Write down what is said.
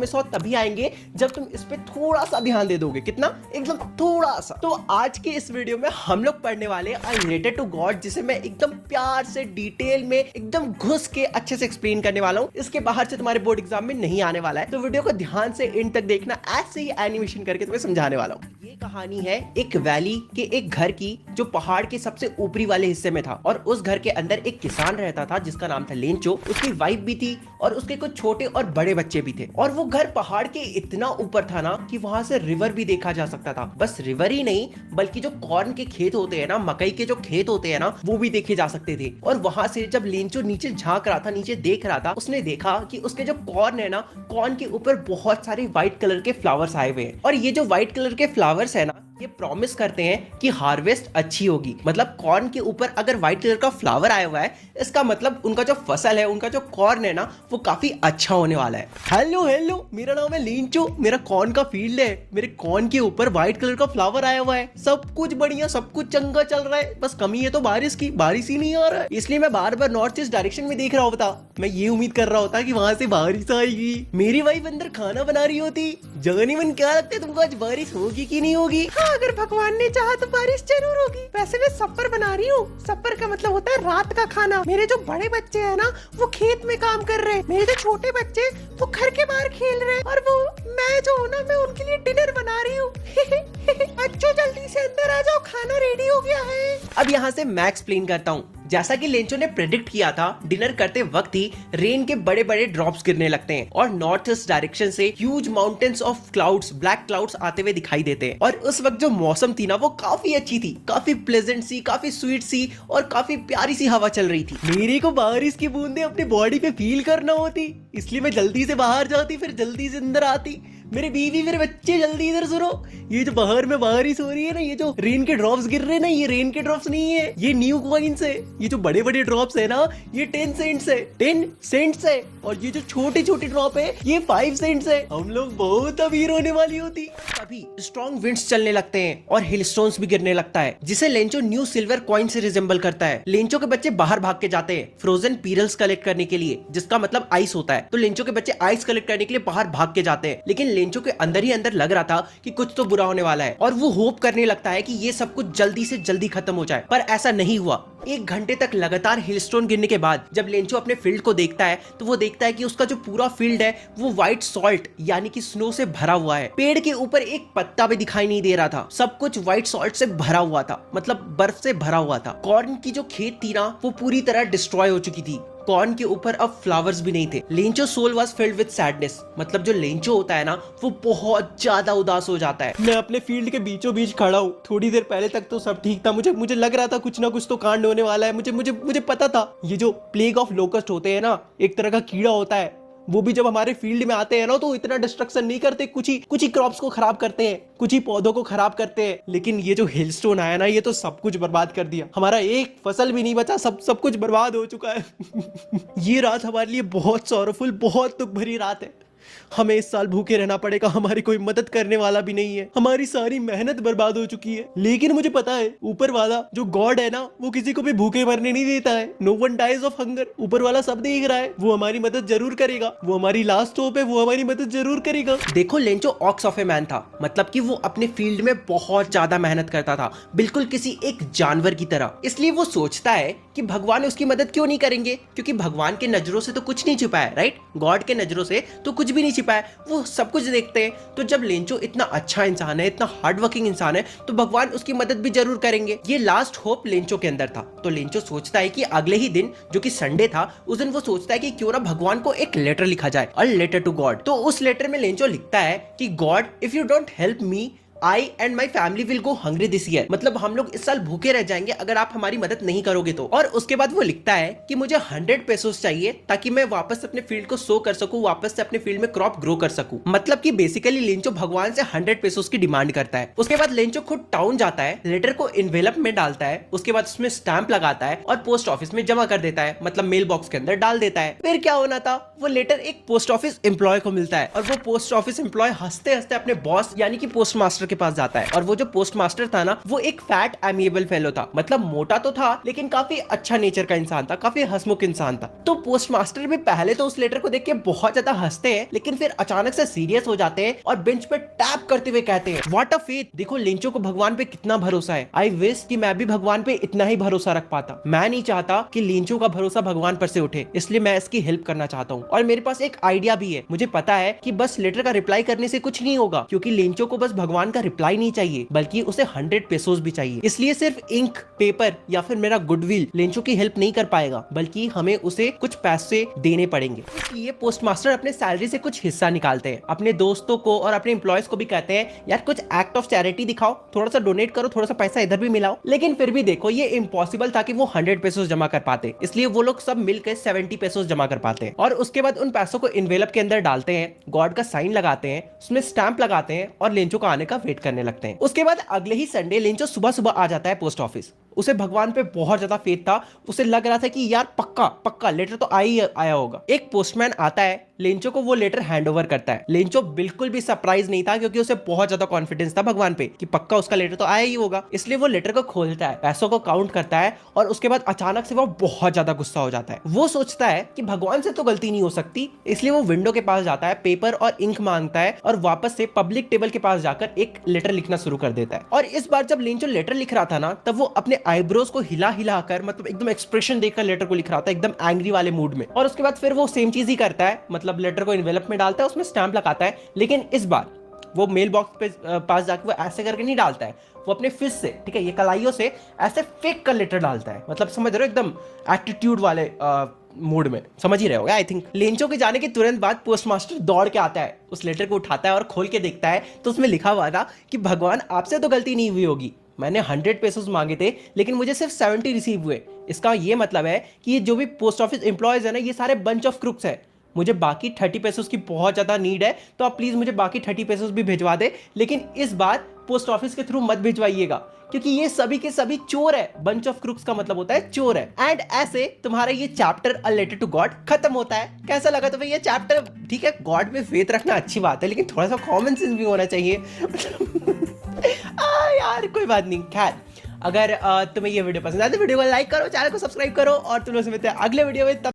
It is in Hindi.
मिस हो तभी आएंगे जब तुम इस पे थोड़ा सा ध्यान दे दोगे। कितना? एकदम थोड़ा सा। तो आज के इस वीडियो में हम लोग पढ़ने वाले आई रिलेटेड टू गॉड, जिसे मैं एकदम प्यार से डिटेल में एकदम घुस के अच्छे से एक्सप्लेन करने वाला हूँ। इसके बाहर से तुम्हारे बोर्ड एग्जाम में नहीं आने वाला है, तो वीडियो को ध्यान से एंड तक देखना। ऐसे ही एनिमेशन करके तुम्हें समझाने वाला हूँ। ये कहानी है एक वैली के एक घर की, जो पहाड़ के सबसे ऊपरी वाले हिस्से में था। और उस घर के अंदर एक किसान रहता था जिसका नाम था लेंचो। उसकी वाइफ भी थी और उसके कुछ छोटे और बड़े बच्चे भी थे। और वो घर पहाड़ के इतना ऊपर था ना कि वहां से रिवर भी देखा जा सकता था। बस रिवर ही नहीं, बल्कि जो कॉर्न के खेत होते हैं ना, मकई के जो खेत होते हैं ना, वो भी देखे जा सकते थे। और वहां से जब लेंचो नीचे झांक रहा था, नीचे देख रहा था, उसने देखा कि उसके जो कॉर्न है ना, कॉर्न के ऊपर बहुत सारे व्हाइट कलर के फ्लावर्स आए हुए हैं। और ये जो व्हाइट कलर के फ्लावर्स है ना, ये प्रॉमिस करते हैं कि हार्वेस्ट अच्छी होगी। मतलब कॉर्न के ऊपर अगर व्हाइट कलर का फ्लावर आया हुआ है, इसका मतलब उनका जो फसल है, उनका जो कॉर्न है ना, वो काफी अच्छा होने वाला है। हेलो हेलो, मेरा नाम है लेंचो, मेरा कॉर्न का फील्ड है। मेरे कॉर्न के ऊपर व्हाइट कलर का फ्लावर आया हुआ है। सब कुछ बढ़िया, सब कुछ चंगा चल रहा है। बस कमी है तो बारिश की, बारिश ही नहीं आ रहा है। इसलिए मैं बार बार नॉर्थ ईस्ट डायरेक्शन में देख रहा होता। मैं ये उम्मीद कर रहा होता कि वहां से बारिश आएगी। मेरी वाइफ अंदर खाना बना रही होती। जाने मन, क्या लगता है तुमको आज बारिश होगी कि नहीं होगी? हाँ, अगर भगवान ने चाहा तो बारिश जरूर होगी। वैसे मैं सप्पर बना रही हूँ। सप्पर का मतलब होता है रात का खाना। मेरे जो बड़े बच्चे हैं ना, वो खेत में काम कर रहे हैं। मेरे जो छोटे बच्चे वो घर के बाहर खेल रहे हैं। और वो मैं जो हूँ ना, मैं उनके लिए डिनर बना रही हूँ। बच्चों जल्दी से अंदर आ जाओ, खाना रेडी हो गया है। अब यहाँ से मैं एक्सप्लेन करता हूँ। जैसा कि लेंचो ने प्रेडिक्ट किया था, डिनर करते वक्त ही रेन के बड़े बड़े ड्रॉप्स गिरने लगते हैं और नॉर्थ ईस्ट डायरेक्शन से huge mountains of clouds, black clouds आते हुए दिखाई देते हैं। और उस वक्त जो मौसम थी ना, वो काफी अच्छी थी, काफी प्लेजेंट सी, काफी स्वीट सी और काफी प्यारी सी हवा चल रही थी। मेरे को बारिश की बूंदें अपनी बॉडी पे फील करना होती, इसलिए मैं जल्दी से बाहर जाती, फिर जल्दी से अंदर आती। मेरे बीवी, मेरे बच्चे, जल्दी इधर सुनो। ये जो बाहर में बारिश हो रही है ना, ये जो रेन के ड्रॉप्स गिर रहे हैं ना, ये रेन के ड्रॉप्स नहीं है, ये न्यू कॉइन्स है। ये जो बड़े बड़े ड्रॉप्स है ना, ये 10 सेंट्स है, 10 सेंट्स है। और ये जो छोटे छोटे ड्रॉप है, ये 5 सेंट्स है। हम लोग बहुत अमीर होने वाली होती। तभी स्ट्रॉन्ग विंड्स चलने लगते हैं और हिल स्टोन्स भी गिरने लगता है, जिसे लेंचो न्यू सिल्वर कॉइन से रिजेंबल करता है। लेंचो के बच्चे बाहर भाग के जाते हैं फ्रोजन पीरल्स कलेक्ट करने के लिए, जिसका मतलब आइस होता है। तो लेंचो के बच्चे आइस कलेक्ट करने के लिए बाहर भाग के जाते हैं। लेकिन लेंचो के अंदर ही अंदर लग रहा था कि कुछ तो बुरा होने वाला है, और वो होप करने लगता है कि ये सब कुछ जल्दी से जल्दी खत्म हो जाए। पर ऐसा नहीं हुआ। 1 घंटे तक लगातार हिलस्टोन गिरने के बाद जब लेंचो अपने फील्ड को देखता है, तो वो देखता है कि उसका जो पूरा फील्ड है वो व्हाइट सॉल्ट यानी कि स्नो से भरा हुआ है। पेड़ के ऊपर एक पत्ता भी दिखाई नहीं दे रहा था। सब कुछ व्हाइट सॉल्ट से भरा हुआ था, मतलब बर्फ से भरा हुआ था। कॉर्न की जो खेत थी ना, वो पूरी तरह डिस्ट्रॉय हो चुकी थी। कॉर्न के ऊपर अब फ्लावर्स भी नहीं थे। Lencho soul was filled with sadness. मतलब जो लेंचो होता है ना, वो बहुत ज्यादा उदास हो जाता है। मैं अपने फील्ड के बीचों बीच खड़ा हूँ। थोड़ी देर पहले तक तो सब ठीक था। मुझे लग रहा था कुछ ना कुछ तो कांड होने वाला है। मुझे पता था। ये जो प्लेग ऑफ लोकस्ट होते हैं ना, एक तरह का कीड़ा होता है, वो भी जब हमारे फील्ड में आते हैं ना, तो इतना डिस्ट्रक्शन नहीं करते। कुछ ही क्रॉप्स को खराब करते हैं, कुछ ही पौधों को खराब करते हैं। लेकिन ये जो हिलस्टोन आया ना, ये तो सब कुछ बर्बाद कर दिया। हमारा एक फसल भी नहीं बचा, सब कुछ बर्बाद हो चुका है। ये रात हमारे लिए बहुत सॉरोफुल, बहुत दुख भरी रात है। हमें इस साल भूखे रहना पड़ेगा। हमारी कोई मदद करने वाला भी नहीं है। हमारी सारी मेहनत बर्बाद हो चुकी है। लेकिन मुझे पता है, ऊपर वाला जो गॉड है ना, वो किसी को भी भूखे मरने नहीं देता है। No one dies of hunger. ऊपर वाला सब देख रहा है, वो हमारी मदद जरूर करेगा। वो हमारी लास्ट होप है, वो हमारी मदद जरूर करेगा। देखो, Lencho ox of a man था। मतलब कि वो अपने फील्ड में बहुत ज्यादा मेहनत करता था, बिल्कुल किसी एक जानवर की तरह। इसलिए वो सोचता है कि भगवान उसकी मदद क्यों नहीं करेंगे, क्योंकि भगवान के नजरों से तो कुछ नहीं छिपा है, राइट? गॉड के नजरों से तो कुछ भी नहीं छिपा है, वो सब कुछ देखते हैं। तो जब लेंचो इतना अच्छा इंसान है, इतना हार्ड वर्किंग इंसान है, तो भगवान उसकी मदद भी जरूर करेंगे। ये लास्ट होप लेंचो के अंदर था। तो लेंचो सोचता है कि अगले ही दिन, जो कि संडे था, उस दिन वो सोचता है कि क्यों ना भगवान को एक लेटर लिखा जाए, अ लेटर टू गॉड। तो उस लेटर में लेंचो लिखता है कि God, if you don't help me, I and my family will go hungry this year। मतलब हम लोग इस साल भूखे रह जाएंगे अगर आप हमारी मदद नहीं करोगे तो। और उसके बाद वो लिखता है कि मुझे 100 पेसोस चाहिए ताकि मैं वापस अपने फील्ड को सो कर सकूं, वापस से अपने फील्ड में क्रॉप ग्रो कर सकूं। मतलब कि बेसिकली लेंचो भगवान से 100 पेसोस की डिमांड करता है। उसके बाद लेंचो खुद टाउन जाता है, लेटर को इन्वेलप में डालता है, उसके बाद उसमें स्टैंप लगाता है और पोस्ट ऑफिस में जमा कर देता है, मतलब मेल बॉक्स के अंदर डाल देता है। फिर क्या होना था, वो लेटर एक पोस्ट ऑफिस एम्प्लॉय को मिलता है और वो पोस्ट ऑफिस एम्प्लॉय हंसते हंसते अपने बॉस यानी कि पोस्ट मास्टर के पास जाता है और वो जो पोस्ट मास्टर था ना वो एक फैट एमिएबल फेलो था, मतलब मोटा तो था लेकिन काफी अच्छा नेचर का इंसान था, काफी हंसमुख इंसान था। तो पोस्ट मास्टर भी पहले तो उस लेटर को देख के बहुत ज्यादा हंसते हैं, लेकिन फिर अचानक से सीरियस हो जाते हैं और बेंच पे टैप करते हुए कहते हैं, व्हाट अ फेथ, देखो लिंचो को भगवान पे कितना भरोसा है। आई विश कि मैं भी भगवान पे इतना ही भरोसा रख पाता। मैं नहीं चाहता कि लिंचो का भरोसा भगवान पर से उठे, इसलिए मैं इसकी हेल्प करना चाहता हूँ। और मेरे पास एक आइडिया भी है, मुझे पता है कि बस लेटर का रिप्लाई करने से कुछ नहीं होगा, क्योंकि लिंचो को बस भगवान का रिप्लाई नहीं चाहिए बल्कि उसे 100 पेसोस भी चाहिए। इसलिए सिर्फ इंक, पेपर या फिर मेरा गुडविल लिंचो की हेल्प नहीं कर पाएगा, बल्कि हमें उसे कुछ पैसे देने पड़ेंगे। इसलिए पोस्टमास्टर अपने सैलरी से कुछ हिस्सा निकालते हैं, अपने दोस्तों को और अपने एम्प्लॉयज को भी कहते हैं, यार कुछ एक्ट ऑफ चैरिटी दिखाओ, थोड़ा सा डोनेट करो, थोड़ा सा पैसा इधर भी मिलाओ। लेकिन फिर भी देखो ये इम्पॉसिबल था कि वो 100 पेसोस जमा कर पाते, इसलिए वो लोग सब मिलकर 70 पेसोस जमा कर पाते हैं। और उसके बाद उन पैसों को इन्वेलप के अंदर डालते हैं, गॉड का साइन लगाते हैं, उसमें स्टैंप लगाते हैं और लिंचो का आने का वेट करने लगते हैं। उसके बाद अगले ही संडे लिंचो सुबह सुबह आ जाता है पोस्ट ऑफिस। उसे भगवान पे बहुत ज्यादा फेथ था, उसे लग रहा था कि यार पक्का पक्का लेटर तो आया होगा। एक पोस्टमैन आता है, लिंचो को वो लेटर हैंड ओवर करता है। लिंचो बिल्कुल भी सरप्राइज नहीं था, क्योंकि उसे बहुत ज्यादा कॉन्फिडेंस था भगवान पे कि पक्का उसका लेटर तो आया ही होगा। इसलिए वो लेटर को खोलता है, पैसों को काउंट करता है और उसके बाद अचानक से वो बहुत ज्यादा गुस्सा हो जाता है। वो सोचता है कि भगवान से तो गलती नहीं हो सकती, इसलिए वो विंडो के पास जाता है, पेपर और इंक मांगता है और वापस से पब्लिक टेबल के पास जाकर एक लेटर लिखना शुरू कर देता है। और इस बार जब लिंचो लेटर लिख रहा था ना, तब वो अपने आईब्रोज को हिला हिला कर, मतलब एकदम एक्सप्रेशन देकर लेटर को लिख रहा था, एकदम एंग्री वाले मूड में। और उसके बाद फिर वो सेम चीज ही करता है, मतलब लेटर को एनवेलप में डालता है, उसमें स्टैंप लगाता है, लेकिन इस बार वो मेल बॉक्स पे पास जाकर वो ऐसे करके नहीं डालता है, वो अपने फिस्ट से, ठीक है, ये कलाइयों से ऐसे फेंक कर लेटर डालता है, मतलब समझ रहे हो, एकदम एटीट्यूड वाले मूड में, समझ ही रहे होगे आई थिंक। लिंचो के जाने के तुरंत बाद पोस्टमास्टर दौड़ के आता है, उस लेटर को उठाता है और खोल के देखता है तो उसमें लिखा हुआ था कि भगवान आपसे तो गलती नहीं हुई होगी, मैंने 100 पेसोस मांगे थे लेकिन मुझे सिर्फ 70 रिसीव हुए। इसका ये मतलब है कि ये जो भी पोस्ट ऑफिस एम्प्लॉयज है ना, ये सारे बंच ऑफ क्रुक्स है। मुझे बाकी 30 पेसोस की बहुत ज़्यादा नीड है, तो आप प्लीज़ मुझे बाकी 30 पेसोस भी भिजवा दे, लेकिन इस बार पोस्ट ऑफिस के थ्रू मत भिजवाइएगा, क्योंकि ये सभी के सभी चोर है। बंच ऑफ क्रुक्स का मतलब होता है चोर है। एंड ऐसे तुम्हारा ये chapter a letter to God खत्म होता है। कैसा लगा तुम्हें ये चैप्टर? ठीक है, गॉड में फेथ रखना अच्छी बात है, लेकिन थोड़ा सा कॉमन सेंस भी होना चाहिए। यार कोई बात नहीं। खैर, अगर तुम्हें ये वीडियो पसंद आए तो वीडियो को लाइक करो, चैनल को सब्सक्राइब करो और तुम लोग से मिलते हैं अगले वीडियो में। तब